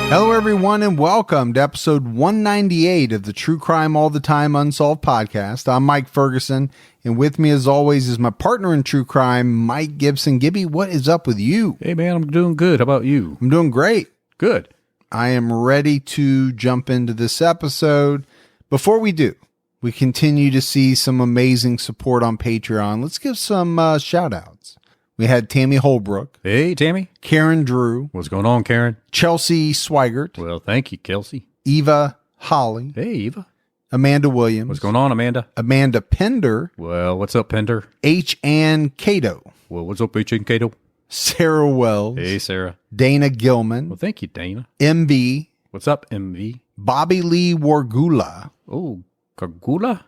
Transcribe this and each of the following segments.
Hello, everyone, and welcome to episode 198 of the True Crime All the Time Unsolved podcast. I'm Mike Ferguson, and with me, as always, is my partner in true crime, Mike Gibson. Gibby, what is up with you? Hey, man, I'm doing good. How about you? I'm doing great. Good. I am ready to jump into this episode. Before we do, we continue to see some amazing support on Patreon. Let's give some shout-outs. We had Tammy Holbrook. Hey, Tammy. Karen Drew. What's going on, Karen? Chelsea Swigert. Well, thank you, Kelsey. Eva Holly. Hey, Eva. Amanda Williams. What's going on, Amanda? Amanda Pender. Well, what's up, Pender? H. Ann Cato. Well, what's up, H. Cato? Sarah Wells. Hey, Sarah. Dana Gilman. Well, thank you, Dana. MB. What's up, MV? Bobby Lee Wargula. Oh, Gargula?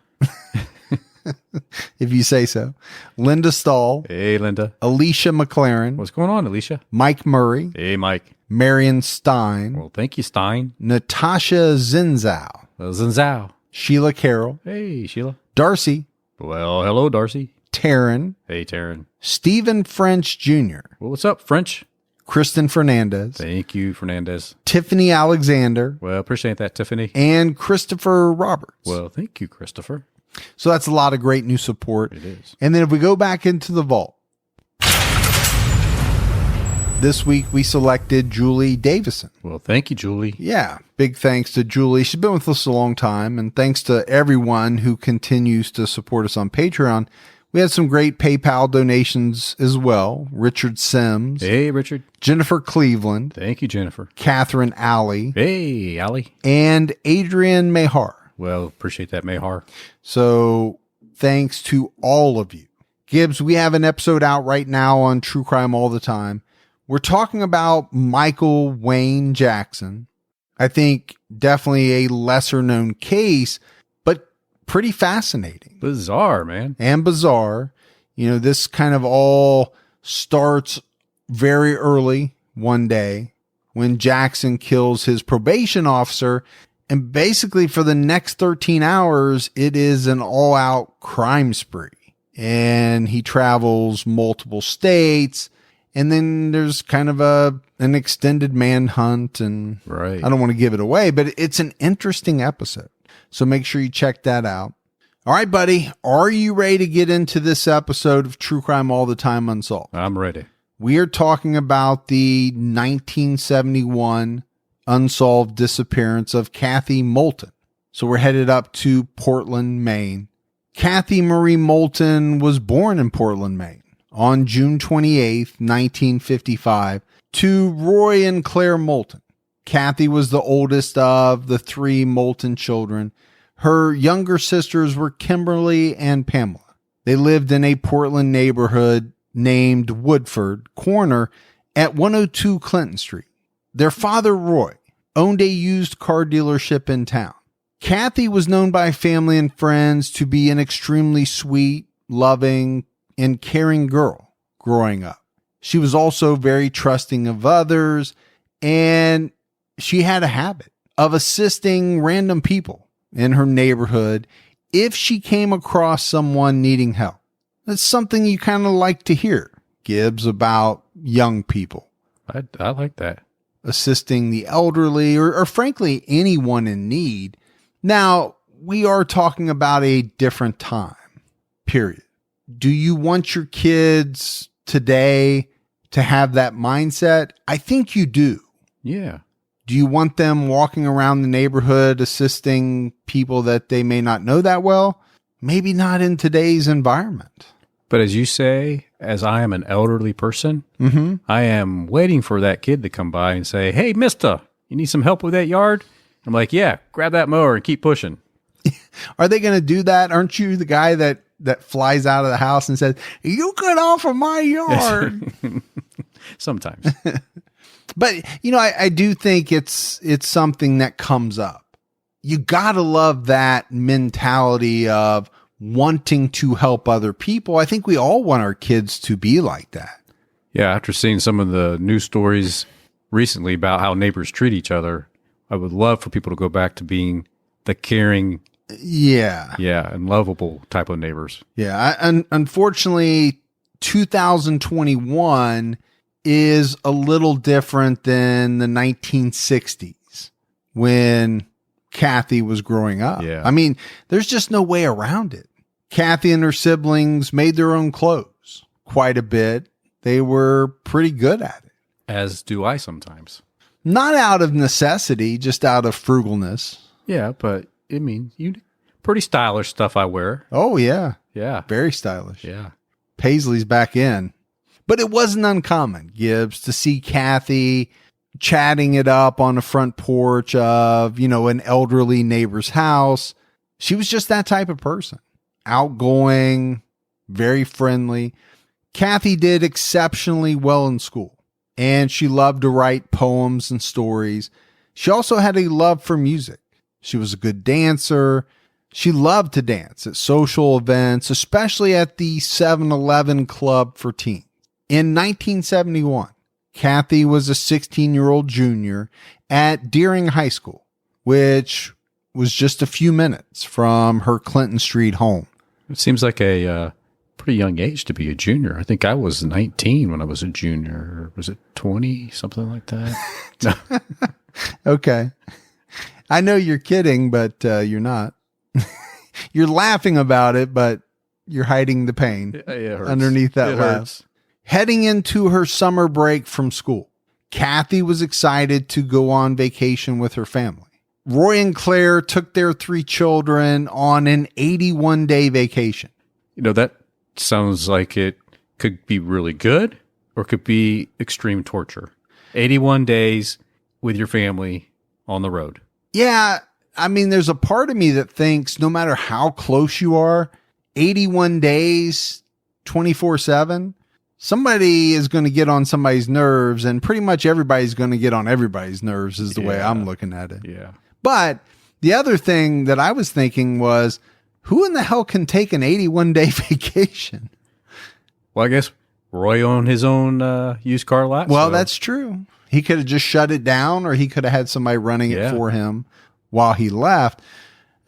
If you say so. Linda Stahl. Hey, Linda. Alicia McLaren. What's going on, Alicia? Mike Murray. Hey, Mike. Marion Stein. Well, thank you, Stein. Natasha Zinzao. Well, Zinzao. Sheila Carroll. Hey, Sheila. Darcy. Well, hello, Darcy. Taryn. Hey, Taryn. Stephen French Jr. Well, what's up, French? Kristen Fernandez. Thank you, Fernandez. Tiffany Alexander. Well, appreciate that, Tiffany. And Christopher Roberts. Well, thank you, Christopher. So that's a lot of great new support. It is. And then if we go back into the vault, this week we selected Julie Davison. Well, thank you, Julie. Yeah, big thanks to Julie. She's been with us a long time. And thanks to everyone who continues to support us on Patreon. We had some great PayPal donations as well. Richard Sims. Hey, Richard. Jennifer Cleveland. Thank you, Jennifer. Catherine Alley. Hey, Allie. And Adrian Mahar. Well, appreciate that, Mahar. So thanks to all of you. Gibbs, we have an episode out right now on True Crime All the Time. We're talking about Michael Wayne Jackson. I think definitely a lesser known case, but pretty fascinating. Bizarre, man. And bizarre. You know, this kind of all starts very early one day when Jackson kills his probation officer. And basically for the next 13 hours, it is an all-out crime spree. And he travels multiple states. And then there's kind of an extended manhunt. And right. I don't want to give it away, but it's an interesting episode. So make sure you check that out. All right, buddy. Are you ready to get into this episode of True Crime All the Time Unsolved? I'm ready. We are talking about the 1971 unsolved disappearance of Cathy Moulton. So we're headed up to Portland, Maine. Cathy Marie Moulton was born in Portland, Maine on June 28th, 1955 to Roy and Claire Moulton. Cathy was the oldest of the three Moulton children. Her younger sisters were Kimberly and Pamela. They lived in a Portland neighborhood named Woodford Corner at 102 Clinton Street. Their father, Roy, owned a used car dealership in town. Cathy was known by family and friends to be an extremely sweet, loving, and caring girl growing up. She was also very trusting of others, and she had a habit of assisting random people in her neighborhood if she came across someone needing help. That's something you kind of like to hear, Gibbs, about young people. I like that. Assisting the elderly or frankly, anyone in need. Now, we are talking about a different time, period. Do you want your kids today to have that mindset? I think you do. Yeah. Do you want them walking around the neighborhood assisting people that they may not know that well? Maybe not in today's environment. But as you say, as I am an elderly person, I am waiting for that kid to come by and say, "Hey, mister, you need some help with that yard?" I'm like, "Yeah, grab that mower and keep pushing." Are they going to do that? Aren't you the guy that flies out of the house and says, "You get off of my yard"? Sometimes. But, you know, I do think it's something that comes up. You got to love that mentality of wanting to help other people. I think we all want our kids to be like that. Yeah, after seeing some of the news stories recently about how neighbors treat each other, I would love for people to go back to being the caring, and lovable type of neighbors. Yeah, unfortunately, 2021 is a little different than the 1960s when Cathy was growing up. Yeah. I mean, there's just no way around it. Cathy and her siblings made their own clothes quite a bit. They were pretty good at it. As do I sometimes. Not out of necessity, just out of frugalness. Yeah, but I mean, pretty stylish stuff I wear. Oh, yeah. Yeah. Very stylish. Yeah. Paisley's back in. But it wasn't uncommon, Gibbs, to see Cathy chatting it up on the front porch of, an elderly neighbor's house. She was just that type of person. Outgoing, very friendly. Cathy did exceptionally well in school, and she loved to write poems and stories. She also had a love for music. She was a good dancer. She loved to dance at social events, especially at the 7-Eleven Club for Teens. In 1971, Cathy was a 16-year-old junior at Deering High School, which was just a few minutes from her Clinton Street home. It seems like a pretty young age to be a junior. I think I was 19 when I was a junior. Or was it 20? Something like that. Okay. I know you're kidding, but you're not. You're laughing about it, but you're hiding the pain underneath that laugh. Hurts. Heading into her summer break from school, Cathy was excited to go on vacation with her family. Roy and Claire took their 3 children on an 81-day vacation. That sounds like it could be really good or could be extreme torture. 81 days with your family on the road. Yeah, I mean, there's a part of me that thinks no matter how close you are, 81 days, 24/7, somebody is going to get on somebody's nerves, and pretty much everybody's going to get on everybody's nerves is the way I'm looking at it. Yeah. But the other thing that I was thinking was, who in the hell can take an 81-day vacation? Well, I guess Roy owned his own used car lot. Well, so. That's true. He could have just shut it down, or he could have had somebody running it for him while he left.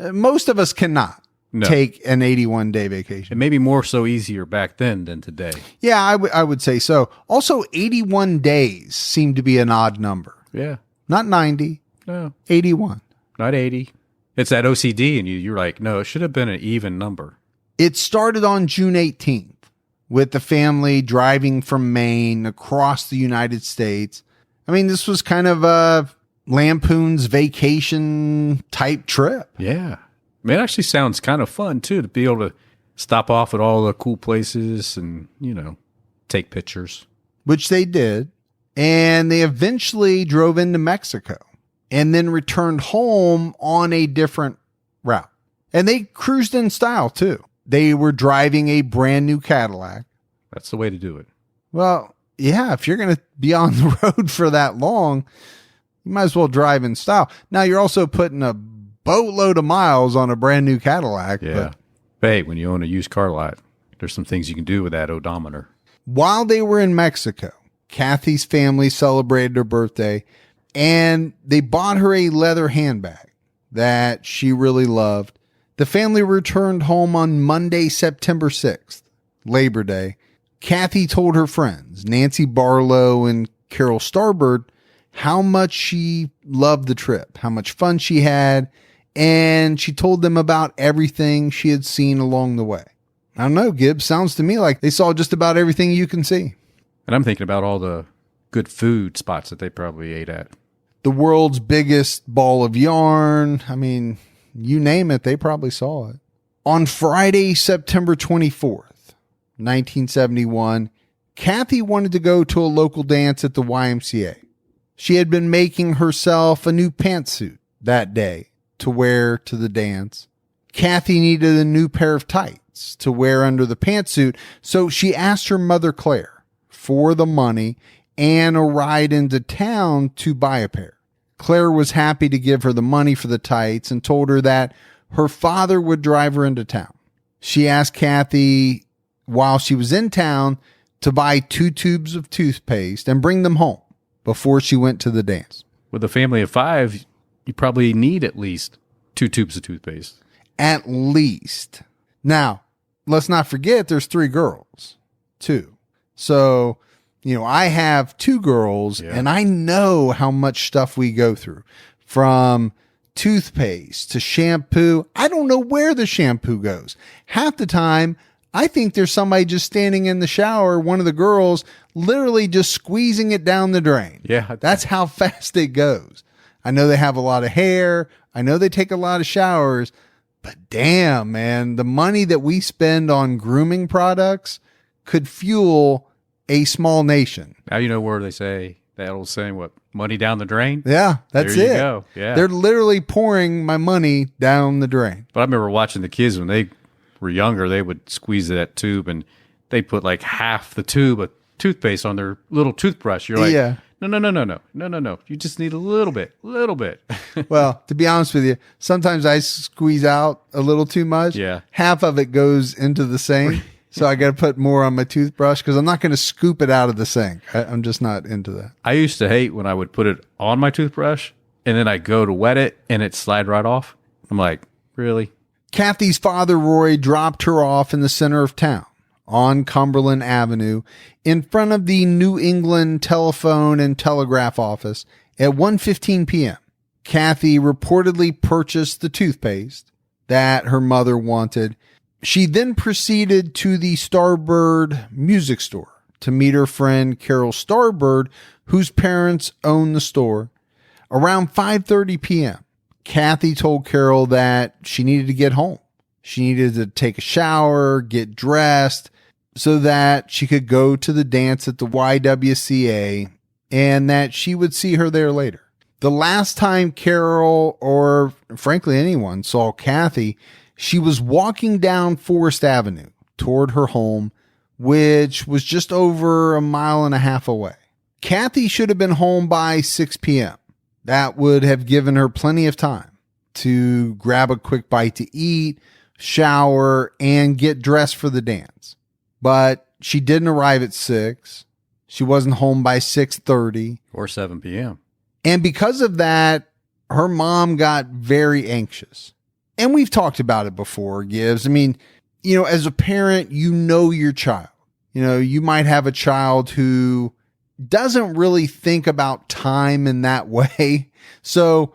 Most of us cannot take an 81-day vacation. It may be more so easier back then than today. Yeah, I would say so. Also, 81 days seem to be an odd number. Yeah. Not 90. No. 81. Not 80. It's that OCD, and you're like, no, it should have been an even number. It started on June 18th with the family driving from Maine across the United States. I mean, this was kind of a Lampoon's vacation type trip. Yeah. I mean, it actually sounds kind of fun, too, to be able to stop off at all the cool places and, take pictures. Which they did. And they eventually drove into Mexico and then returned home on a different route. And they cruised in style, too. They were driving a brand new Cadillac. That's the way to do it. Well, yeah, if you're going to be on the road for that long, you might as well drive in style. Now, you're also putting a boatload of miles on a brand new Cadillac. Yeah. But hey, when you own a used car lot, there's some things you can do with that odometer. While they were in Mexico, Cathy's family celebrated her birthday, and they bought her a leather handbag that she really loved. The family returned home on Monday, September 6th, Labor Day. Cathy told her friends, Nancy Barlow and Carol Starbird, how much she loved the trip, how much fun she had, and she told them about everything she had seen along the way. I don't know, Gibbs, sounds to me like they saw just about everything you can see. And I'm thinking about all the good food spots that they probably ate at. The world's biggest ball of yarn. I mean, you name it, they probably saw it. On Friday, September 24th, 1971, Cathy wanted to go to a local dance at the YMCA. She had been making herself a new pantsuit that day to wear to the dance. Cathy needed a new pair of tights to wear under the pantsuit, so she asked her mother, Claire, for the money and a ride into town to buy a pair. Claire was happy to give her the money for the tights and told her that her father would drive her into town. She asked Cathy, while she was in town, to buy 2 tubes of toothpaste and bring them home before she went to the dance. With a family of 5, you probably need at least 2 tubes of toothpaste. At least. Now, let's not forget there's 3 girls, too. So I have 2 girls and I know how much stuff we go through, from toothpaste to shampoo. I don't know where the shampoo goes. Half the time, I think there's somebody just standing in the shower, one of the girls, literally just squeezing it down the drain. Yeah. That's how fast it goes. I know they have a lot of hair. I know they take a lot of showers, but damn, man, the money that we spend on grooming products could fuel a small nation. Now you know where they say that old saying, what, money down the drain? Yeah, that's there it. You go. Yeah. They're literally pouring my money down the drain. But I remember watching the kids when they were younger, they would squeeze that tube and they put like half the tube of toothpaste on their little toothbrush. You're like, no. You just need a little bit. Well, to be honest with you, sometimes I squeeze out a little too much. Yeah. Half of it goes into the sink. So I got to put more on my toothbrush because I'm not going to scoop it out of the sink. I'm just not into that. I used to hate when I would put it on my toothbrush and then I go to wet it and it slide right off. I'm like, really? Cathy's father, Roy, dropped her off in the center of town on Cumberland Avenue in front of the New England Telephone and Telegraph Office at 1:15 p.m. Cathy reportedly purchased the toothpaste that her mother wanted. She then proceeded to the Starbird music store to meet her friend Carol Starbird, whose parents own the store. Around 5:30 p.m., Cathy told Carol that she needed to get home. She needed to take a shower, get dressed, so that she could go to the dance at the YWCA, and that she would see her there later. The last time Carol, or frankly anyone, saw Cathy, she was walking down Forest Avenue toward her home, which was just over 1.5 miles away. Cathy should have been home by 6 p.m. That would have given her plenty of time to grab a quick bite to eat, shower, and get dressed for the dance. But she didn't arrive at 6. She wasn't home by 6:30. Or 7 p.m. And because of that, her mom got very anxious. And we've talked about it before, Gibbs. I mean, as a parent, your child. You might have a child who doesn't really think about time in that way. So,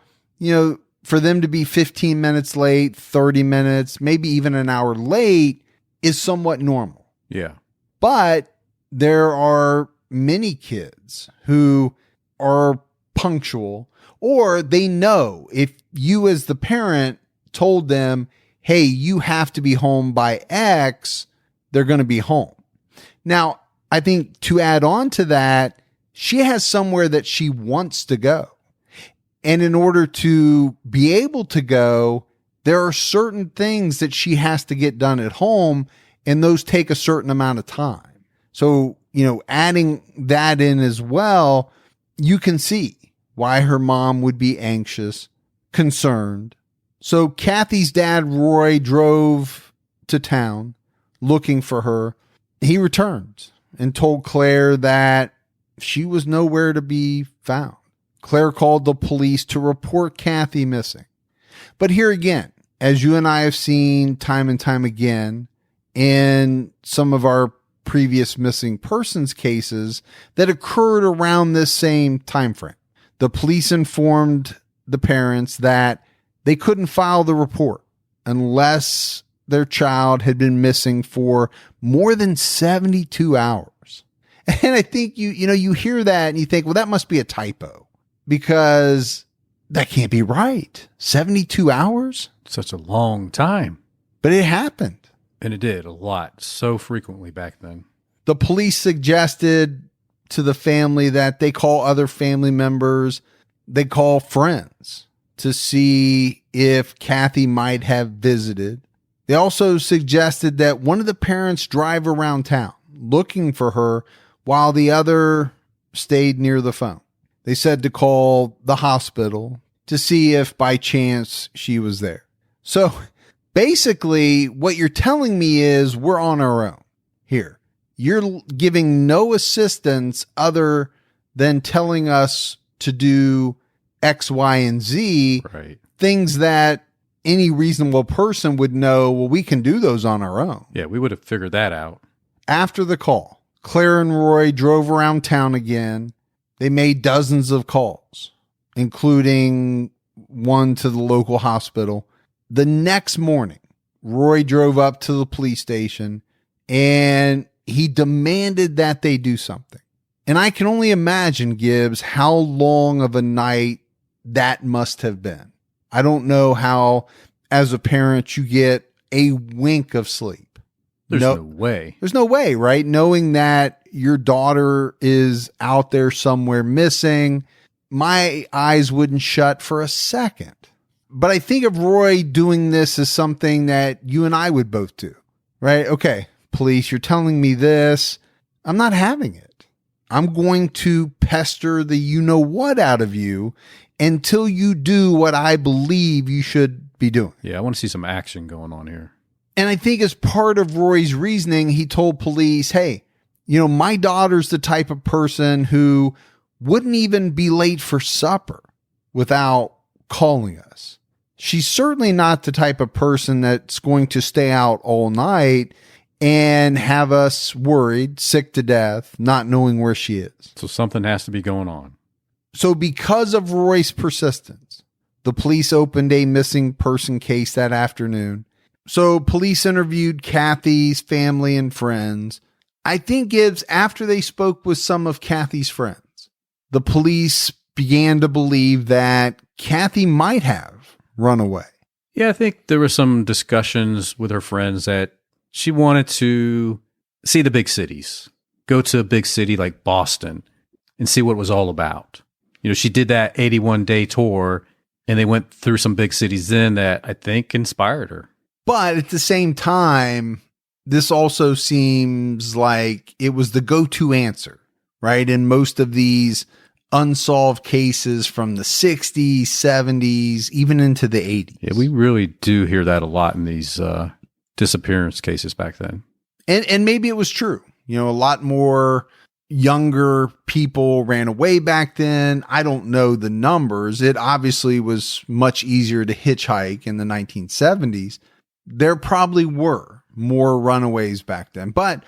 for them to be 15 minutes late, 30 minutes, maybe even an hour late is somewhat normal. Yeah. But there are many kids who are punctual, or they know if you as the parent told them, hey, you have to be home by X, they're going to be home. Now, I think to add on to that, she has somewhere that she wants to go. And in order to be able to go, there are certain things that she has to get done at home, and those take a certain amount of time. So, adding that in as well, you can see why her mom would be anxious, concerned. So Cathy's dad, Roy, drove to town looking for her. He returned and told Claire that she was nowhere to be found. Claire called the police to report Cathy missing. But here again, as you and I have seen time and time again in some of our previous missing persons cases that occurred around this same time frame, the police informed the parents that they couldn't file the report unless their child had been missing for more than 72 hours. And I think you hear that and you think, well, that must be a typo, because that can't be right. 72 hours? Such a long time. But it happened. And it did a lot, so frequently back then. The police suggested to the family that they call other family members, they call friends to see if Cathy might have visited. They also suggested that one of the parents drive around town looking for her while the other stayed near the phone. They said to call the hospital to see if by chance she was there. So basically what you're telling me is we're on our own here. You're giving no assistance other than telling us to do X, Y, and Z, right? Things that any reasonable person would know, well, we can do those on our own. Yeah, we would have figured that out. After the call, Claire and Roy drove around town again. They made dozens of calls, including one to the local hospital. The next morning, Roy drove up to the police station and he demanded that they do something. And I can only imagine, Gibbs, how long of a night that must have been. I don't know how, as a parent, you get a wink of sleep. There's no way. There's no way, right? Knowing that your daughter is out there somewhere missing, my eyes wouldn't shut for a second. But I think of Roy doing this as something that you and I would both do, right? Okay, police, you're telling me this. I'm not having it. I'm going to pester the you-know-what out of you until you do what I believe you should be doing. Yeah, I want to see some action going on here. And I think as part of Roy's reasoning, he told police, hey, my daughter's the type of person who wouldn't even be late for supper without calling us. She's certainly not the type of person that's going to stay out all night and have us worried, sick to death, not knowing where she is. So something has to be going on. So because of Roy's persistence, the police opened a missing person case that afternoon. So police interviewed Cathy's family and friends. I think, Gibbs, after they spoke with some of Cathy's friends, the police began to believe that Cathy might have run away. Yeah, I think there were some discussions with her friends that she wanted to see the big cities, go to a big city like Boston and see what it was all about. She did that 81-day tour and they went through some big cities then that I think inspired her. But at the same time, this also seems like it was the go-to answer, right? In most of these unsolved cases from the 60s, 70s, even into the 80s. Yeah, we really do hear that a lot in these disappearance cases back then. And maybe it was true. A lot more younger people ran away back then. I don't know the numbers. It obviously was much easier to hitchhike in the 1970s. There probably were more runaways back then, but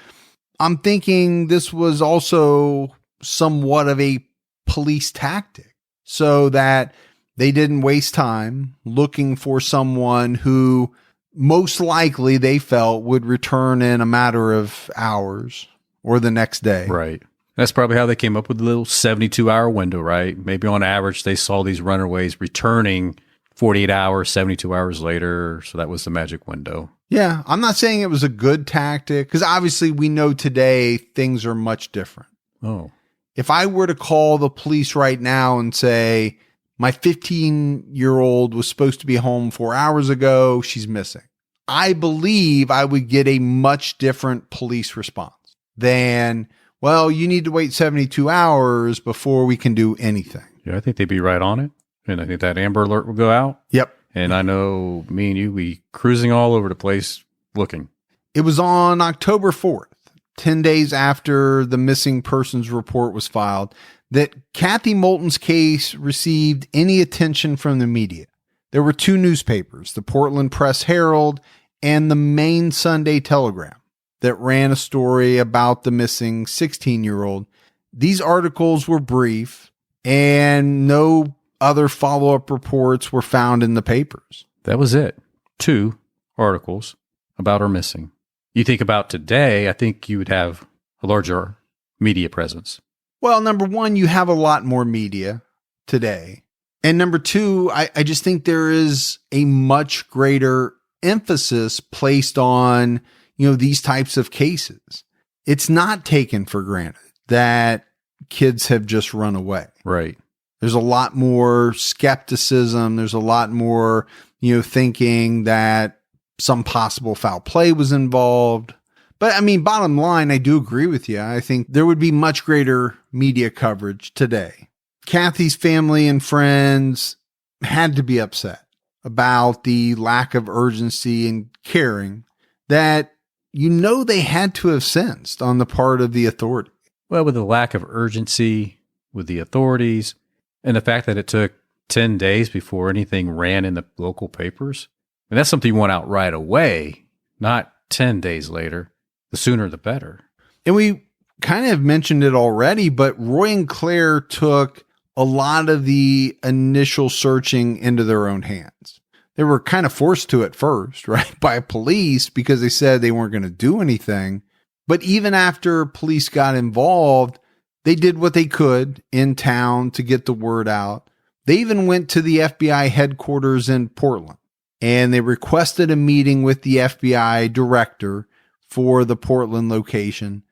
I'm thinking this was also somewhat of a police tactic so that they didn't waste time looking for someone who most likely they felt would return in a matter of hours or the next day. Right. That's probably how they came up with the little 72-hour window, right? Maybe on average, they saw these runaways returning 48 hours, 72 hours later. So that was the magic window. Yeah. I'm not saying it was a good tactic because obviously we know today things are much different. Oh. If I were to call the police right now and say, my 15-year-old was supposed to be home 4 hours ago, she's missing, I believe I would get a much different police response than, well, you need to wait 72 hours before we can do anything. Yeah, I think they'd be right on it. And I think that Amber Alert will go out. Yep. And I know me and you, we cruising all over the place looking. It was on October 4th, 10 days after the missing persons report was filed, that Cathy Moulton's case received any attention from the media. There were two newspapers, the Portland Press-Herald and the Maine Sunday Telegram, that ran a story about the missing 16-year-old. These articles were brief and no other follow-up reports were found in the papers. That was it. 2 articles about her missing. You think about today, I think you would have a larger media presence. Well, number one, you have a lot more media today. And number two, I just think there is a much greater emphasis placed on, these types of cases. It's not taken for granted that kids have just run away. Right. There's a lot more skepticism. There's a lot more, thinking that some possible foul play was involved. But I mean, bottom line, I do agree with you. I think there would be much greater media coverage today. Cathy's family and friends had to be upset about the lack of urgency and caring that they had to have sensed on the part of the authority. Well, with the lack of urgency with the authorities and the fact that it took 10 days before anything ran in the local papers, and that's something you want out right away, not 10 days later. The sooner, the better. And we kind of mentioned it already, but Roy and Claire took a lot of the initial searching into their own hands. They were kind of forced to at first, right, by police because they said they weren't going to do anything. But even after police got involved, they did what they could in town to get the word out. They even went to the FBI headquarters in Portland, and they requested a meeting with the FBI director for the Portland location.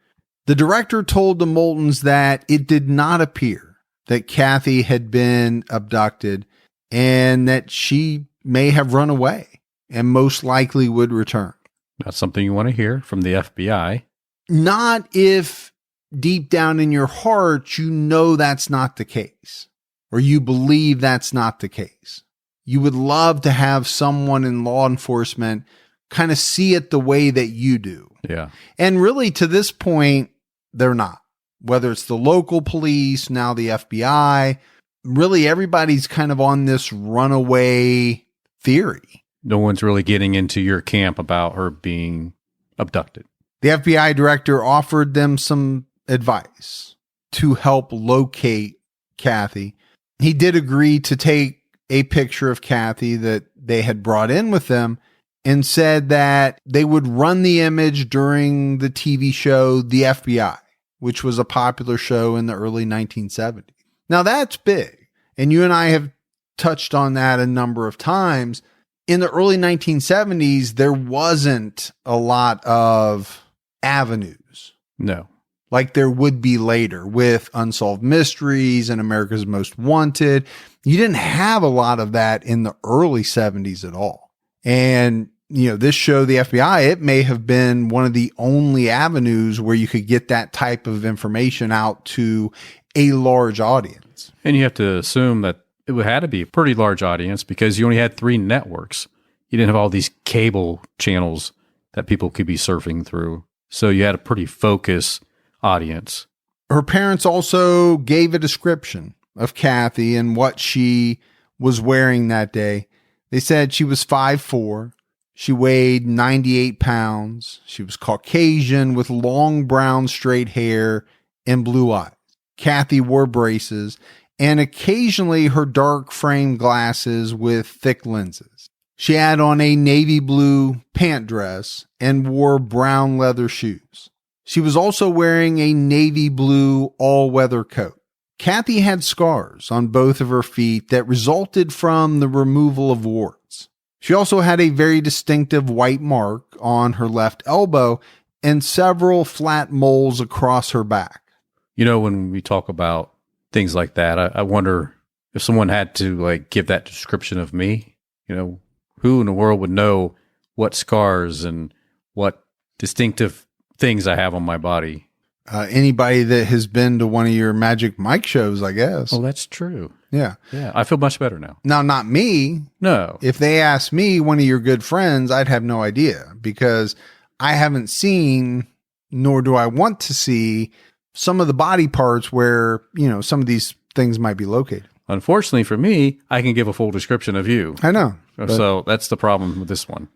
The director told the Moultons that it did not appear that Cathy had been abducted and that she may have run away and most likely would return. Not something you want to hear from the FBI. Not if deep down in your heart, you know that's not the case, or you believe that's not the case. You would love to have someone in law enforcement kind of see it the way that you do. Yeah. And really, to this point, they're not. Whether it's the local police, now the FBI, really everybody's kind of on this runaway theory. No one's really getting into your camp about her being abducted. The FBI director offered them some advice to help locate Cathy. He did agree to take a picture of Cathy that they had brought in with them and said that they would run the image during the TV show The FBI, which was a popular show in the early 1970s. Now that's big. And you and I have touched on that a number of times. In the early 1970s, there wasn't a lot of avenues. No. Like there would be later with Unsolved Mysteries and America's Most Wanted. You didn't have a lot of that in the early 70s at all. And, you know, this show, The FBI, it may have been one of the only avenues where you could get that type of information out to a large audience. And you have to assume that it had to be a pretty large audience because you only had 3 networks. You didn't have all these cable channels that people could be surfing through. So you had a pretty focused audience. Her parents also gave a description of Cathy and what she was wearing that day. They said she was 5'4". She weighed 98 pounds. She was Caucasian with long brown straight hair and blue eyes. Cathy wore braces and occasionally her dark frame glasses with thick lenses. She had on a navy blue pant dress and wore brown leather shoes. She was also wearing a navy blue all-weather coat. Cathy had scars on both of her feet that resulted from the removal of warts. She also had a very distinctive white mark on her left elbow and several flat moles across her back. You know, when we talk about things like that, I wonder if someone had to like give that description of me, you know, who in the world would know what scars and what distinctive things I have on my body? Anybody that has been to one of your Magic Mike shows, I guess. Well, that's true. Yeah. Yeah. I feel much better now. Now, not me. No. If they asked me, one of your good friends, I'd have no idea because I haven't seen, nor do I want to see some of the body parts where, you know, some of these things might be located. Unfortunately for me, I can give a full description of you. I know. So that's the problem with this one.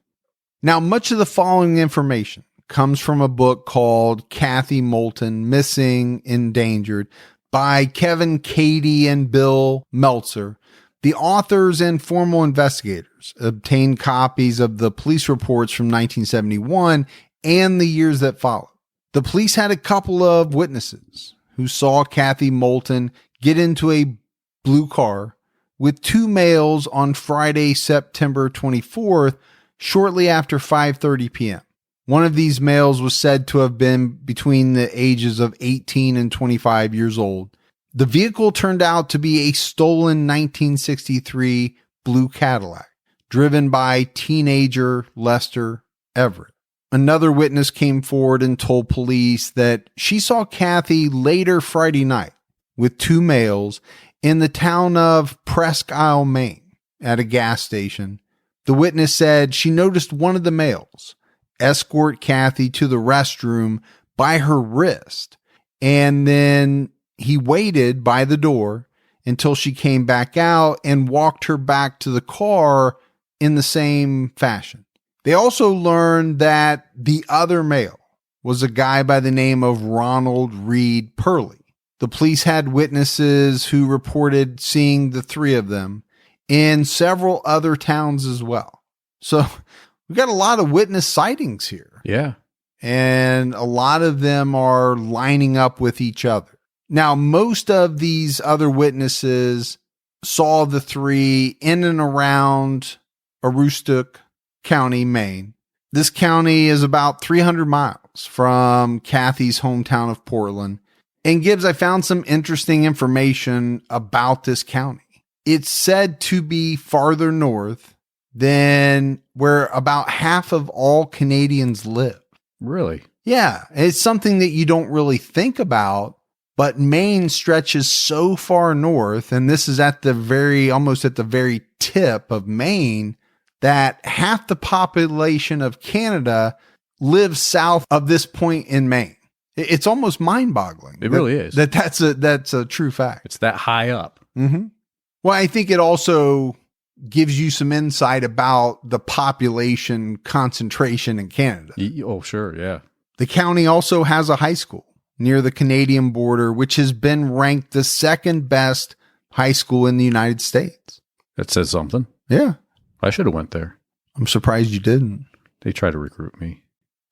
Now, much of the following information comes from a book called Cathy Moulton, Missing, Endangered by Kevin Cady and Bill Meltzer. The authors and formal investigators obtained copies of the police reports from 1971 and the years that followed. The police had a couple of witnesses who saw Cathy Moulton get into a blue car with 2 males on Friday, September 24th, shortly after 5:30 p.m. One of these males was said to have been between the ages of 18 and 25 years old. The vehicle turned out to be a stolen 1963 blue Cadillac, driven by teenager Lester Everett. Another witness came forward and told police that she saw Cathy later Friday night with 2 males in the town of Presque Isle, Maine, at a gas station. The witness said she noticed one of the males escort Cathy to the restroom by her wrist, and then he waited by the door until she came back out and walked her back to the car in the same fashion. They also learned that the other male was a guy by the name of Ronald Reed Perley. The police had witnesses who reported seeing the three of them in several other towns as well. So we've got a lot of witness sightings here. Yeah. And a lot of them are lining up with each other. Now, most of these other witnesses saw the three in and around Aroostook County, Maine. This county is about 300 miles from Cathy's hometown of Portland. And Gibbs, I found some interesting information about this county. It's said to be farther north than where about half of all Canadians live. Really? Yeah. It's something that you don't really think about, but Maine stretches so far north, and this is at the almost at the very tip of Maine, that half the population of Canada lives south of this point in Maine. It's almost mind-boggling. It really is. That's a true fact. It's that high up. Mm-hmm. Well, I think it also gives you some insight about the population concentration in Canada. Oh, sure. Yeah. The county also has a high school near the Canadian border, which has been ranked the second best high school in the United States. That says something. Yeah. I should have went there. I'm surprised you didn't. They try to recruit me.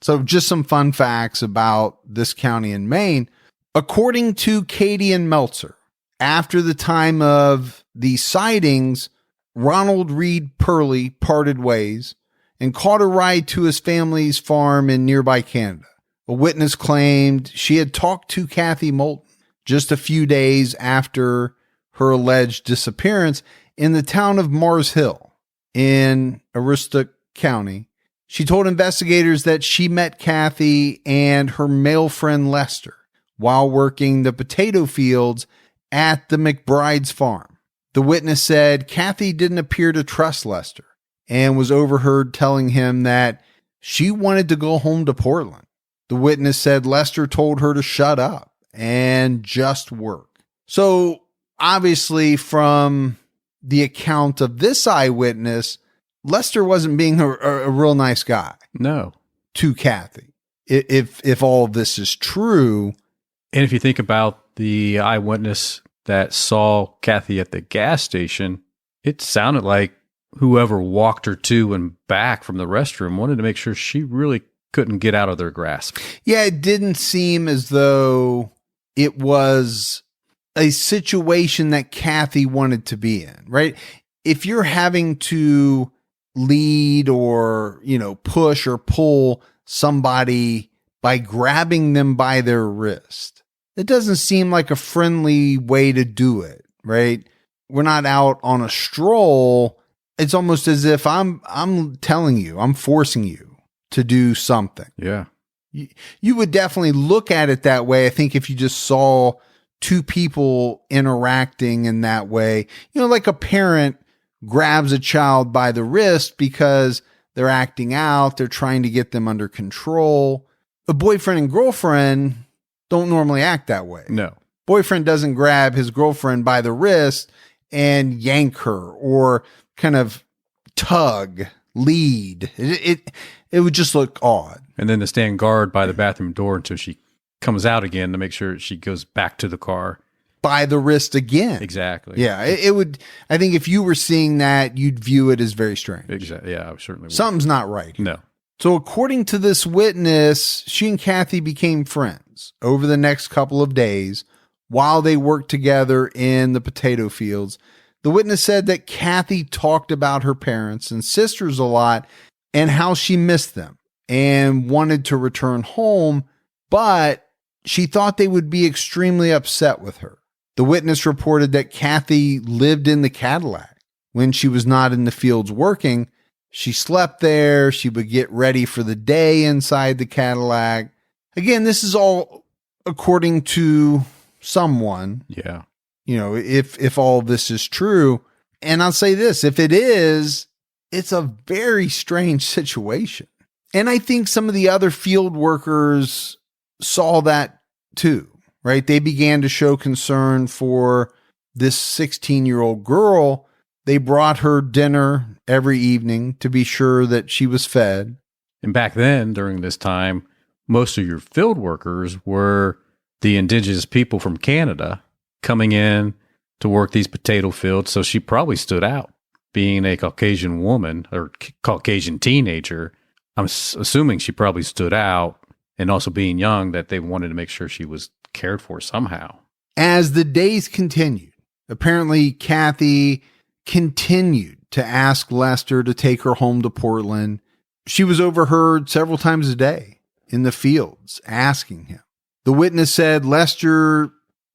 So just some fun facts about this county in Maine. According to Katie and Meltzer, after the time of the sightings, Ronald Reed Perley parted ways and caught a ride to his family's farm in nearby Canada. A witness claimed she had talked to Cathy Moulton just a few days after her alleged disappearance in the town of Mars Hill in Aroostook County. She told investigators that she met Cathy and her male friend Lester while working the potato fields at the McBride's farm. The witness said Cathy didn't appear to trust Lester and was overheard telling him that she wanted to go home to Portland. The witness said Lester told her to shut up and just work. So obviously from the account of this eyewitness, Lester wasn't being a real nice guy. No. To Cathy. If all of this is true. And if you think about the eyewitness that saw Cathy at the gas station, it sounded like whoever walked her to and back from the restroom wanted to make sure she really couldn't get out of their grasp. Yeah, it didn't seem as though it was a situation that Cathy wanted to be in, right? If you're having to lead or, push or pull somebody by grabbing them by their wrist, it doesn't seem like a friendly way to do it, right? We're not out on a stroll. It's almost as if I'm telling you, I'm forcing you to do something. Yeah. You would definitely look at it that way. I think if you just saw two people interacting in that way, like a parent grabs a child by the wrist because they're acting out, they're trying to get them under control. A boyfriend and girlfriend don't normally act that way. No. Boyfriend doesn't grab his girlfriend by the wrist and yank her or kind of tug, lead. It would just look odd. And then to stand guard by the bathroom door until she comes out again to make sure she goes back to the car. By the wrist again. Exactly. Yeah. It would, I think if you were seeing that, you'd view it as very strange. Exactly. Yeah, I certainly would. Something's not right here. No. So according to this witness, she and Cathy became friends over the next couple of days while they worked together in the potato fields. The witness said that Cathy talked about her parents and sisters a lot and how she missed them and wanted to return home, but she thought they would be extremely upset with her. The witness reported that Cathy lived in the Cadillac when she was not in the fields working. She slept there. She would get ready for the day inside the Cadillac. Again, this is all according to someone. Yeah. If all this is true. And I'll say this, if it is, it's a very strange situation. And I think some of the other field workers saw that too, right? They began to show concern for this 16-year-old girl. They brought her dinner every evening to be sure that she was fed. And back then, during this time, most of your field workers were the indigenous people from Canada coming in to work these potato fields. So she probably stood out being a Caucasian woman or Caucasian teenager. I'm assuming she probably stood out, and also being young, that they wanted to make sure she was cared for somehow. As the days continued, apparently Cathy continued to ask Lester to take her home to Portland. She was overheard several times a day in the fields asking him. The witness said Lester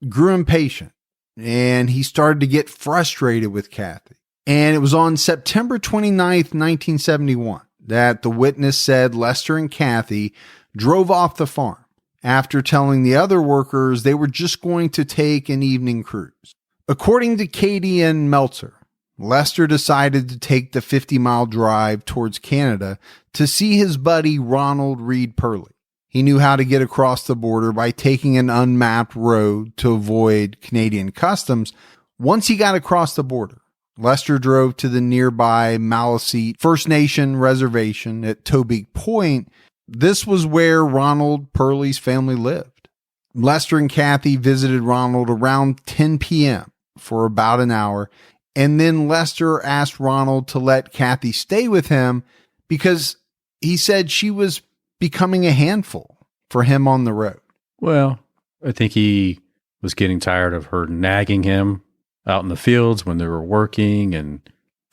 grew impatient and he started to get frustrated with Cathy. And it was on September 29th, 1971, that the witness said Lester and Cathy drove off the farm after telling the other workers they were just going to take an evening cruise. According to Katie and Meltzer, Lester decided to take the 50-mile drive towards Canada to see his buddy Ronald Reed Perley. He knew how to get across the border by taking an unmapped road to avoid Canadian customs. Once he got across the border, Lester drove to the nearby Maliseet First Nation reservation at Tobique Point. This was where Ronald Perley's family lived. Lester and Cathy visited Ronald around 10 p.m. for about an hour, and then Lester asked Ronald to let Cathy stay with him because he said she was becoming a handful for him on the road. Well, I think he was getting tired of her nagging him out in the fields when they were working, and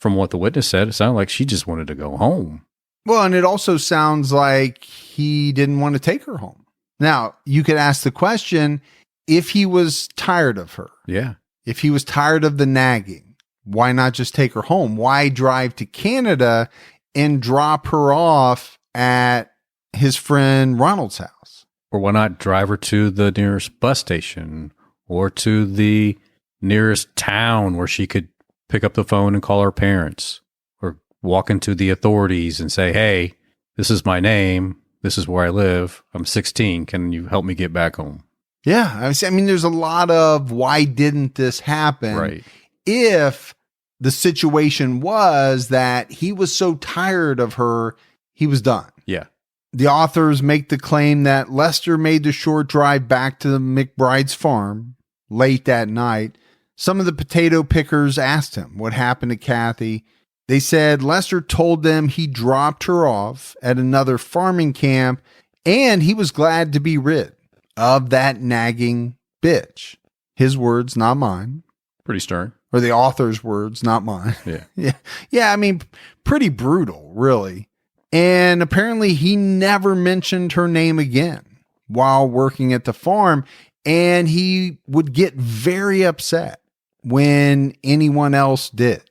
from what the witness said, it sounded like she just wanted to go home. Well, and it also sounds like he didn't want to take her home. Now, you could ask the question, if he was tired of her. Yeah. If he was tired of the nagging, why not just take her home? Why drive to Canada and drop her off at his friend Ronald's house? Or why not drive her to the nearest bus station or to the nearest town where she could pick up the phone and call her parents, or walk into the authorities and say, hey, this is my name. This is where I live. I'm 16. Can you help me get back home? Yeah. I mean, there's a lot of why didn't this happen? Right. If the situation was that he was so tired of her, he was done. Yeah. The authors make the claim that Lester made the short drive back to the McBride's farm late that night. Some of the potato pickers asked him what happened to Cathy. They said Lester told them he dropped her off at another farming camp and he was glad to be rid of that nagging bitch. His words, not mine. Pretty stern. Or the author's words, not mine. Yeah. Yeah. I mean, pretty brutal, really. And apparently he never mentioned her name again while working at the farm. And he would get very upset when anyone else did.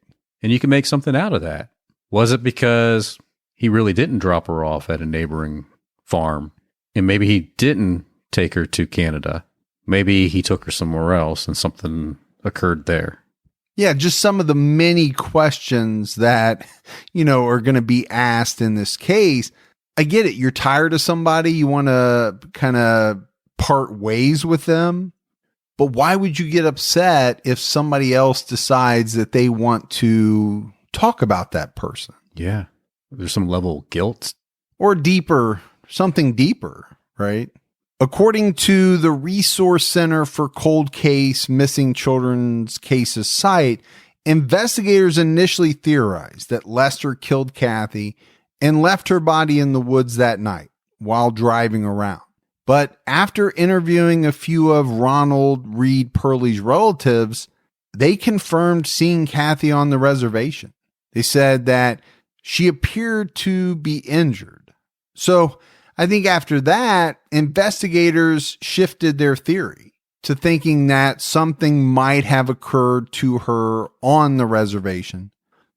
And you can make something out of that. Was it because he really didn't drop her off at a neighboring farm, and maybe he didn't take her to Canada? Maybe he took her somewhere else and something occurred there. Yeah, just some of the many questions that, are going to be asked in this case. I get it. You're tired of somebody. You want to kind of part ways with them. But why would you get upset if somebody else decides that they want to talk about that person? Yeah. There's some level of guilt. Or deeper, something deeper, right? According to the Resource Center for Cold Case Missing Children's Cases site, investigators initially theorized that Lester killed Cathy and left her body in the woods that night while driving around. But after interviewing a few of Ronald Reed Perley's relatives, they confirmed seeing Cathy on the reservation. They said that she appeared to be injured. So I think after that, investigators shifted their theory to thinking that something might have occurred to her on the reservation.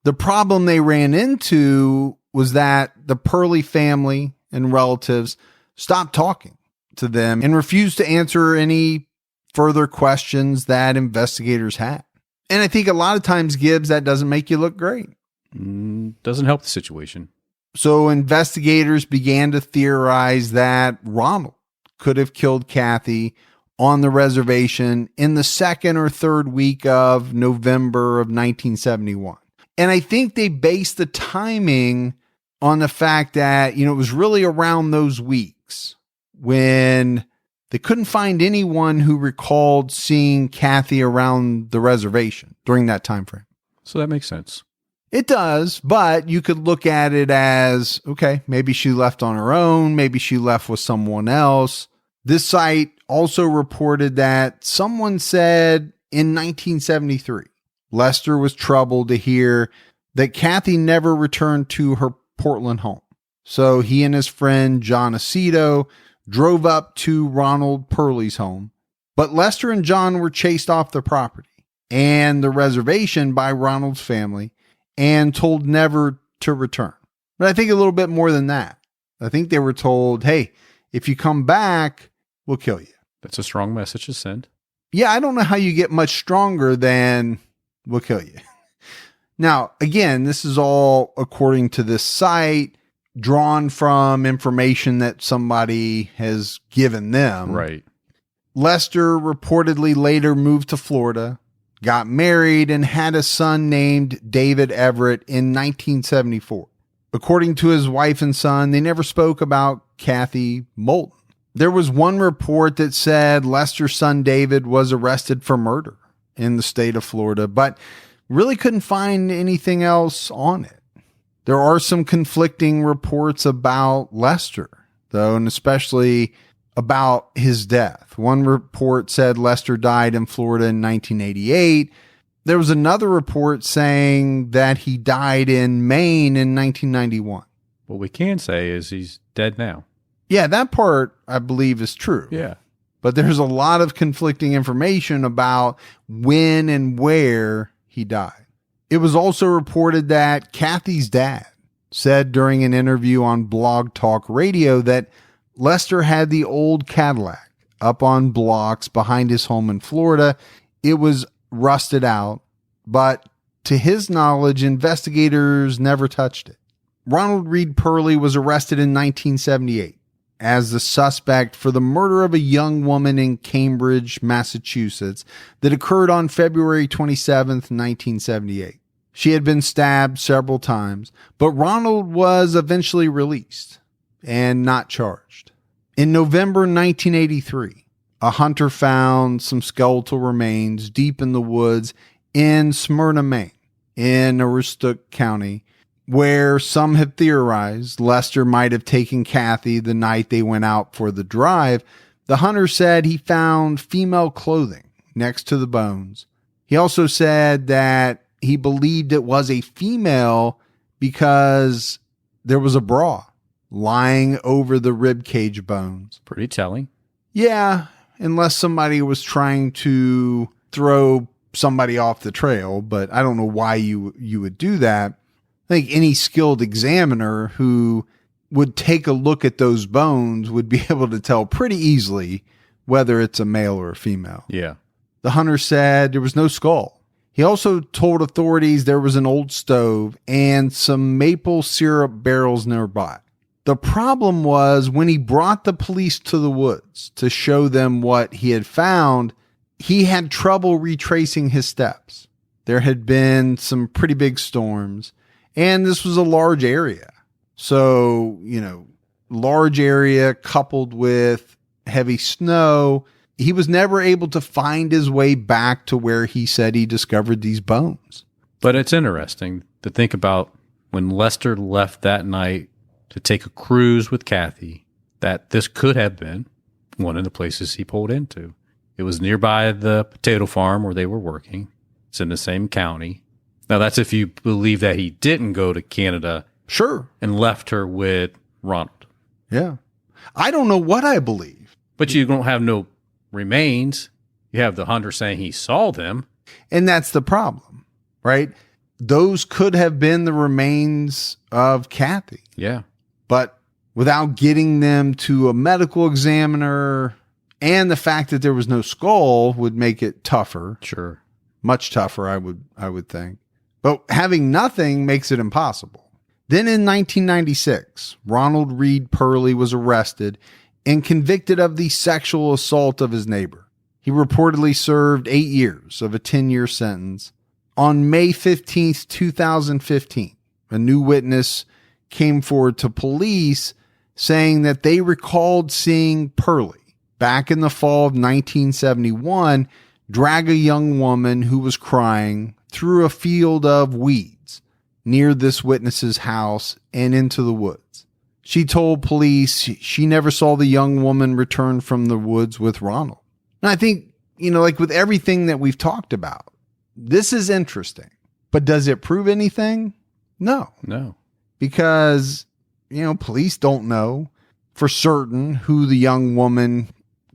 The problem they ran into was that the Perley family and relatives stopped talking to them and refused to answer any further questions that investigators had. And I think a lot of times, Gibbs, that doesn't make you look great. Doesn't help the situation. So investigators began to theorize that Ronald could have killed Cathy on the reservation in the second or third week of November of 1971. And I think they based the timing on the fact that, it was really around those weeks when they couldn't find anyone who recalled seeing Cathy around the reservation during that time frame. So that makes sense. It does, but you could look at it as, okay, maybe she left on her own. Maybe she left with someone else. This site also reported that someone said in 1973, Lester was troubled to hear that Cathy never returned to her Portland home. So he and his friend John Aceto drove up to Ronald Perley's home, but Lester and John were chased off the property and the reservation by Ronald's family and told never to return. But I think a little bit more than that. I think they were told, hey, if you come back, we'll kill you. That's a strong message to send. Yeah, I don't know how you get much stronger than we'll kill you. Now, again, this is all according to this site, drawn from information that somebody has given them. Right. Lester reportedly later moved to Florida, got married, and had a son named David Everett in 1974. According to his wife and son, they never spoke about Cathy Moulton. There was one report that said Lester's son David was arrested for murder in the state of Florida, but really couldn't find anything else on it. There are some conflicting reports about Lester, though, and especially about his death. One report said Lester died in Florida in 1988. There was another report saying that he died in Maine in 1991. What we can say is he's dead now. Yeah, that part I believe is true. Yeah. But there's a lot of conflicting information about when and where he died. It was also reported that Cathy's dad said during an interview on Blog Talk Radio that Lester had the old Cadillac up on blocks behind his home in Florida. It was rusted out, but to his knowledge, investigators never touched it. Ronald Reed Perley was arrested in 1978 as the suspect for the murder of a young woman in Cambridge, Massachusetts that occurred on February 27th, 1978. She had been stabbed several times, but Ronald was eventually released and not charged. In November 1983, a hunter found some skeletal remains deep in the woods in Smyrna, Maine, in Aroostook County, where some have theorized Lester might have taken Cathy the night they went out for the drive. The hunter said he found female clothing next to the bones. He also said that he believed it was a female because there was a bra lying over the rib cage bones. Pretty telling. Yeah, unless somebody was trying to throw somebody off the trail, but I don't know why you would do that. I think any skilled examiner who would take a look at those bones would be able to tell pretty easily whether it's a male or a female. Yeah. The hunter said there was no skull. He also told authorities there was an old stove and some maple syrup barrels nearby. The problem was when he brought the police to the woods to show them what he had found, he had trouble retracing his steps. There had been some pretty big storms, and this was a large area. So, large area coupled with heavy snow. He was never able to find his way back to where he said he discovered these bones. But it's interesting to think about when Lester left that night to take a cruise with Cathy, that this could have been one of the places he pulled into. It was nearby the potato farm where they were working. It's in the same county. Now, that's if you believe that he didn't go to Canada. Sure. And left her with Ronald. Yeah. I don't know what I believe. But you don't have no remains. You have the hunter saying he saw them. And that's the problem, right? Those could have been the remains of Cathy. Yeah. But without getting them to a medical examiner, and the fact that there was no skull would make it tougher. Sure. Much tougher, I would think. But having nothing makes it impossible. Then in 1996, Ronald Reed Perley was arrested and convicted of the sexual assault of his neighbor. He reportedly served 8 years of a 10-year sentence. On May 15th, 2015, a new witness came forward to police saying that they recalled seeing Perley back in the fall of 1971 drag a young woman who was crying through a field of weeds near this witness's house and into the woods. She told police she never saw the young woman return from the woods with Ronald. And I think, like with everything that we've talked about, this is interesting. But does it prove anything? No. Because, police don't know for certain who the young woman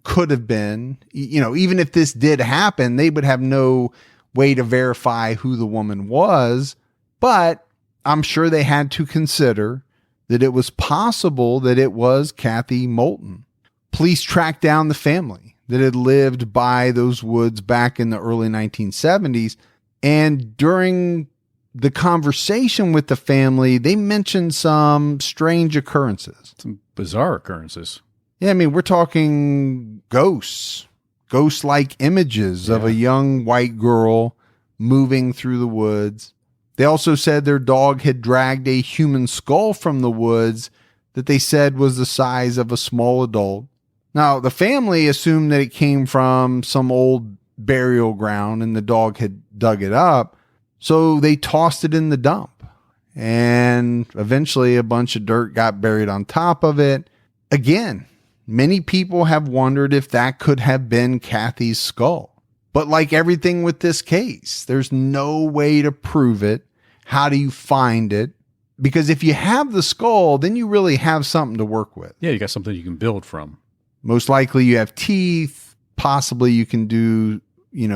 could have been. Even if this did happen, they would have no way to verify who the woman was. But I'm sure they had to consider that it was possible that it was Cathy Moulton. Police tracked down the family that had lived by those woods back in the early 1970s. And during the conversation with the family, they mentioned some strange occurrences. Some bizarre occurrences. Yeah, we're talking ghost-like images of a young white girl moving through the woods. They also said their dog had dragged a human skull from the woods that they said was the size of a small adult. Now, the family assumed that it came from some old burial ground and the dog had dug it up. So they tossed it in the dump. And eventually a bunch of dirt got buried on top of it. Again, many people have wondered if that could have been Cathy's skull. But like everything with this case, there's no way to prove it. How do you find it? Because if you have the skull, then you really have something to work with. Yeah, you got something you can build from. Most likely you have teeth. Possibly you can do,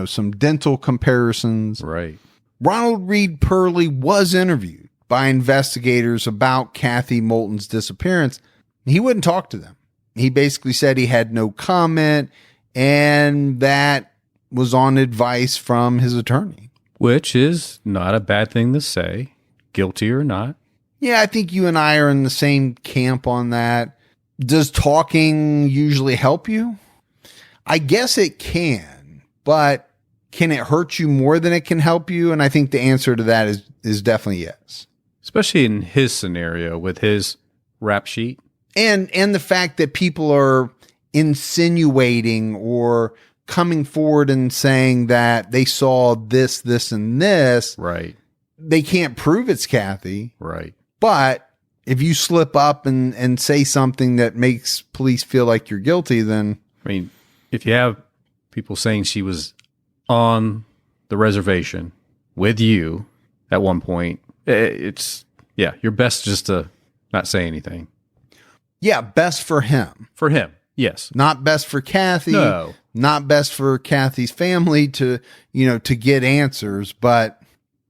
some dental comparisons. Right. Ronald Reed Perley was interviewed by investigators about Cathy Moulton's disappearance. He wouldn't talk to them. He basically said he had no comment, and that was on advice from his attorney. Which is not a bad thing to say, guilty or not. Yeah, I think you and I are in the same camp on that. Does talking usually help you? I guess it can, but can it hurt you more than it can help you? And I think the answer to that is definitely yes. Especially in his scenario with his rap sheet. And the fact that people are insinuating or coming forward and saying that they saw this, and this. Right. They can't prove it's Cathy. Right. But if you slip up and say something that makes police feel like you're guilty, then... if you have people saying she was on the reservation with you at one point, you're best just to not say anything. Yeah, best for him. For him, yes. Not best for Cathy. No. Not best for Cathy's family to get answers, but...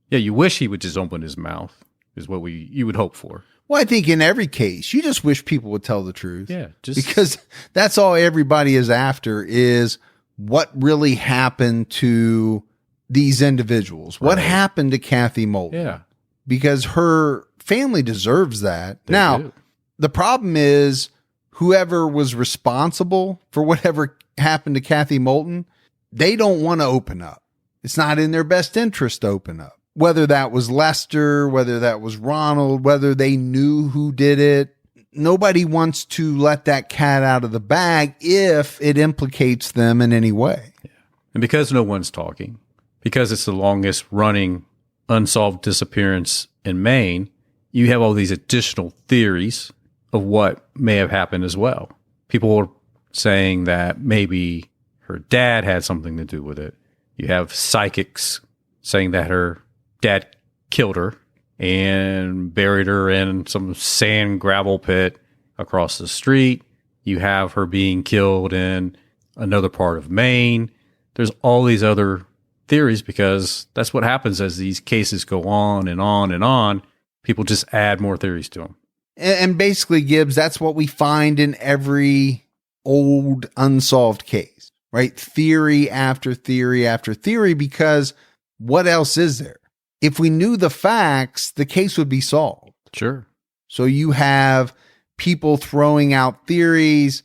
Yeah, you wish he would just open his mouth, is what you would hope for. Well, I think in every case, you just wish people would tell the truth. Yeah. Because that's all everybody is after is what really happened to these individuals. Right. What happened to Cathy Moulton? Yeah. Because her family deserves that. They now, do. The problem is whoever was responsible for whatever happened to Cathy Moulton, they don't want to open up. It's not in their best interest to open up. Whether that was Lester, whether that was Ronald, whether they knew who did it, nobody wants to let that cat out of the bag if it implicates them in any way. Yeah. And because no one's talking, because it's the longest running unsolved disappearance in Maine, you have all these additional theories of what may have happened as well. People are saying that maybe her dad had something to do with it. You have psychics saying that her dad killed her and buried her in some sand gravel pit across the street. You have her being killed in another part of Maine. There's all these other theories because that's what happens as these cases go on and on and on. People just add more theories to them. And basically, Gibbs, that's what we find in every old unsolved case, right? Theory after theory after theory, because what else is there? If we knew the facts, the case would be solved. Sure. So you have people throwing out theories.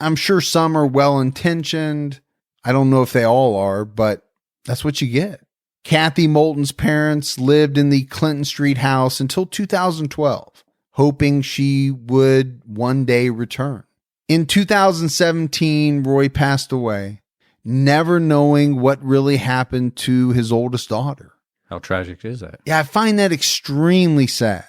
I'm sure some are well-intentioned. I don't know if they all are, but that's what you get. Cathy Moulton's parents lived in the Clinton Street house until 2012, hoping she would one day return. In 2017, Roy passed away, never knowing what really happened to his oldest daughter. How tragic is that? Yeah, I find that extremely sad.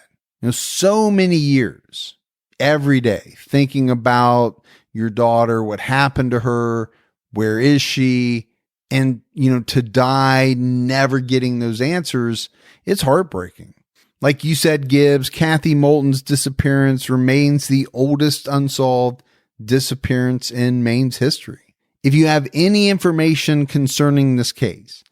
So many years, every day, thinking about your daughter, what happened to her, where is she? And, to die never getting those answers, it's heartbreaking. Like you said, Gibbs, Cathy Moulton's disappearance remains the oldest unsolved disappearance in Maine's history. If you have any information concerning this case,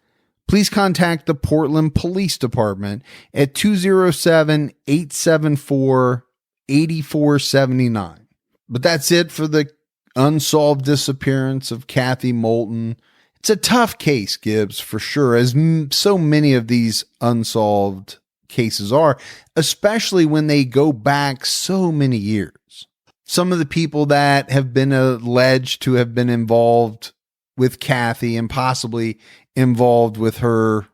please contact the Portland Police Department at 207-874-8479. But that's it for the unsolved disappearance of Cathy Moulton. It's a tough case, Gibbs, for sure, as so many of these unsolved cases are, especially when they go back so many years. Some of the people that have been alleged to have been involved with Cathy and possibly involved with her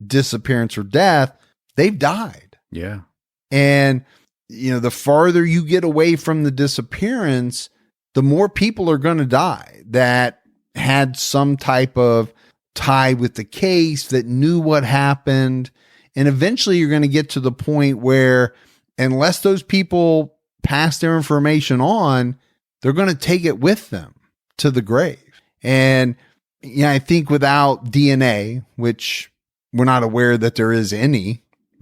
disappearance or death, they've died. Yeah. And, the farther you get away from the disappearance, the more people are going to die that had some type of tie with the case, that knew what happened. And eventually you're going to get to the point where, unless those people pass their information on, they're going to take it with them to the grave. And I think without DNA, which we're not aware that there is any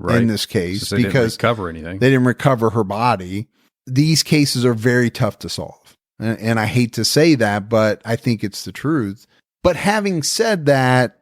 in this case, they because didn't recover anything. They didn't recover her body. These cases are very tough to solve. And I hate to say that, but I think it's the truth. But having said that,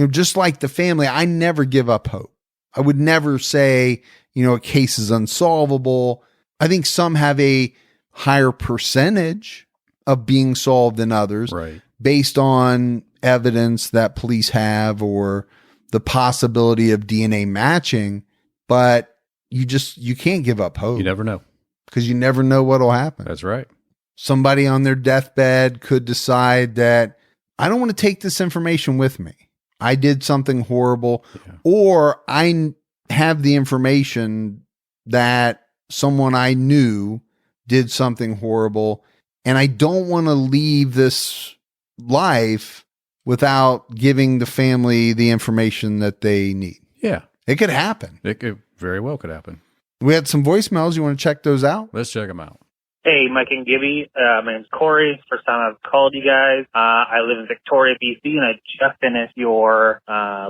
just like the family, I never give up hope. I would never say, a case is unsolvable. I think some have a higher percentage of being solved than others, right, based on evidence that police have or the possibility of DNA matching. But you can't give up hope. You never know. Because you never know what'll happen. That's right. Somebody on their deathbed could decide that I don't want to take this information with me. I did something horrible, or I have the information that someone I knew did something horrible, and I don't want to leave this life without giving the family the information that they need. Yeah. It could happen. It very well could happen. We had some voicemails. You want to check those out? Let's check them out. Hey, Mike and Gibby. My name's Corey. First time I've called you guys. I live in Victoria, BC, and I just finished your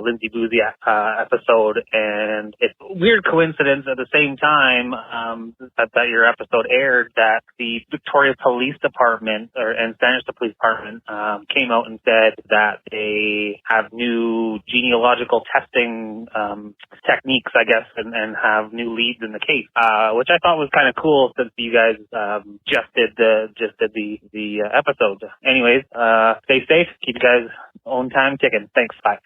Lindsay Boozy episode. And it's a weird coincidence at the same time that your episode aired, that the Victoria Police Department and Sanderson Police Department came out and said that they have new genealogical testing techniques, I guess, and have new leads in the case, which I thought was kind of cool, since you guys just did the episode. Anyways, stay safe. Keep you guys own time ticking. Thanks. Bye.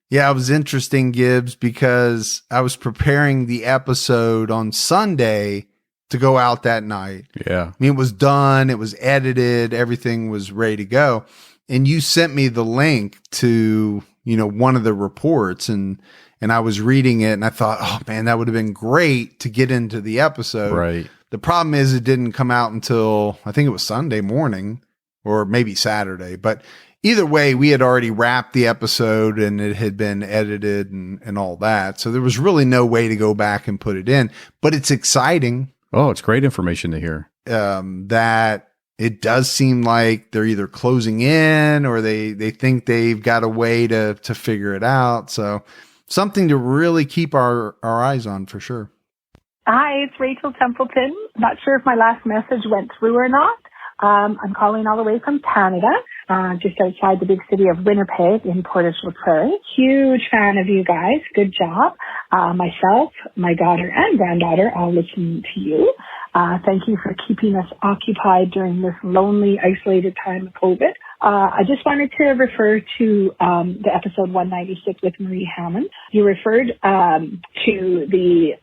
Yeah, it was interesting, Gibbs, because I was preparing the episode on Sunday to go out that night. Yeah. I mean, it was done. It was edited. Everything was ready to go. And you sent me the link to, one of the reports, and I was reading it, and I thought, oh man, that would have been great to get into the episode. Right. The problem is it didn't come out until, I think it was Sunday morning, or maybe Saturday. But either way, we had already wrapped the episode and it had been edited and all that. So there was really no way to go back and put it in. But it's exciting. Oh, it's great information to hear. That it does seem like they're either closing in or they think they've got a way to figure it out. So something to really keep our eyes on for sure. Hi, it's Rachel Templeton. Not sure if my last message went through or not. I'm calling all the way from Canada, just outside the big city of Winnipeg in Portage-la Prairie. Huge fan of you guys. Good job. Myself, my daughter, and granddaughter all listen to you. Thank you for keeping us occupied during this lonely, isolated time of COVID. I just wanted to refer to the episode 196 with Marie Hammond. You referred to the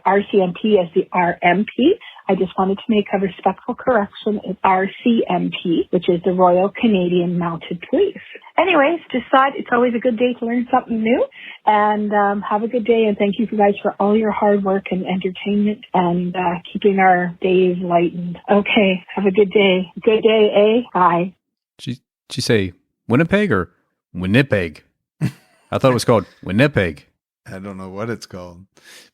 RCMP as the RMP. I just wanted to make a respectful correction. It's RCMP, which is the Royal Canadian Mounted Police. Anyways, just thought it's always a good day to learn something new. And have a good day. And thank you guys for all your hard work and entertainment and keeping our days lightened. Okay, have a good day. Good day, eh? Bye. Did she say Winnipeg or Winnipeg? I thought it was called Winnipeg. I don't know what it's called,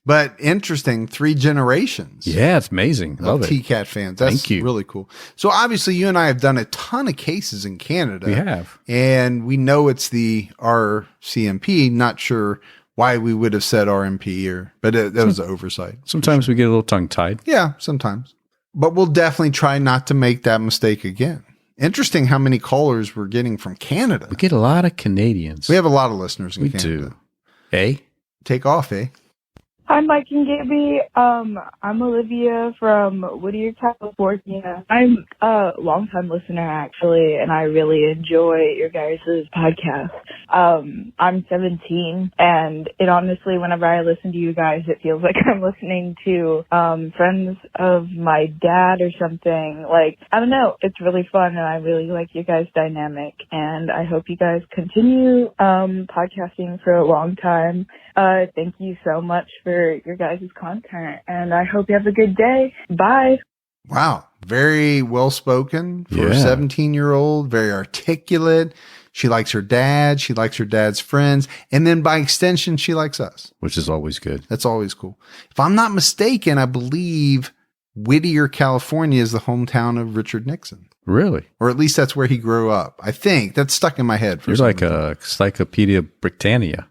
but interesting. 3 generations. Yeah, it's amazing. Love it. TCAT fans. That's Thank you. Really cool. So obviously you and I have done a ton of cases in Canada. We have. And we know it's the RCMP. Not sure why we would have said RMP but that was an oversight. Sometimes we get a little tongue tied. Yeah, sometimes, but we'll definitely try not to make that mistake again. Interesting how many callers we're getting from Canada. We get a lot of Canadians. We have a lot of listeners in Canada. We do. Eh? Take off, eh? Hi, Mike and Gibby. I'm Olivia from Whittier, California. I'm a longtime listener, actually, and I really enjoy your guys' podcast. I'm 17, and it honestly, whenever I listen to you guys, it feels like I'm listening to friends of my dad or something. Like, I don't know. It's really fun, and I really like your guys' dynamic, and I hope you guys continue podcasting for a long time. Thank you so much for your guys' content, and I hope you have a good day. Bye. Wow. Very well spoken for a 17-year-old, very articulate. She likes her dad. She likes her dad's friends. And then by extension, she likes us. Which is always good. That's always cool. If I'm not mistaken, I believe Whittier, California is the hometown of Richard Nixon. Really? Or at least that's where he grew up. I think that's stuck in my head. You're like a Encyclopedia Britannia.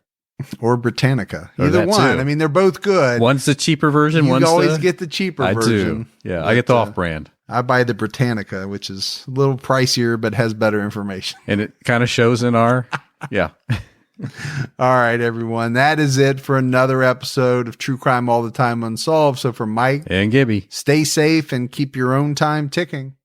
Or Britannica. Or Either one. Too. I mean, they're both good. One's the cheaper version. You always get the cheaper version. I do. Yeah, I get the off-brand. I buy the Britannica, which is a little pricier, but has better information. And it kind of shows in our, yeah. All right, everyone. That is it for another episode of True Crime All the Time Unsolved. So for Mike and Gibby, stay safe and keep your own time ticking.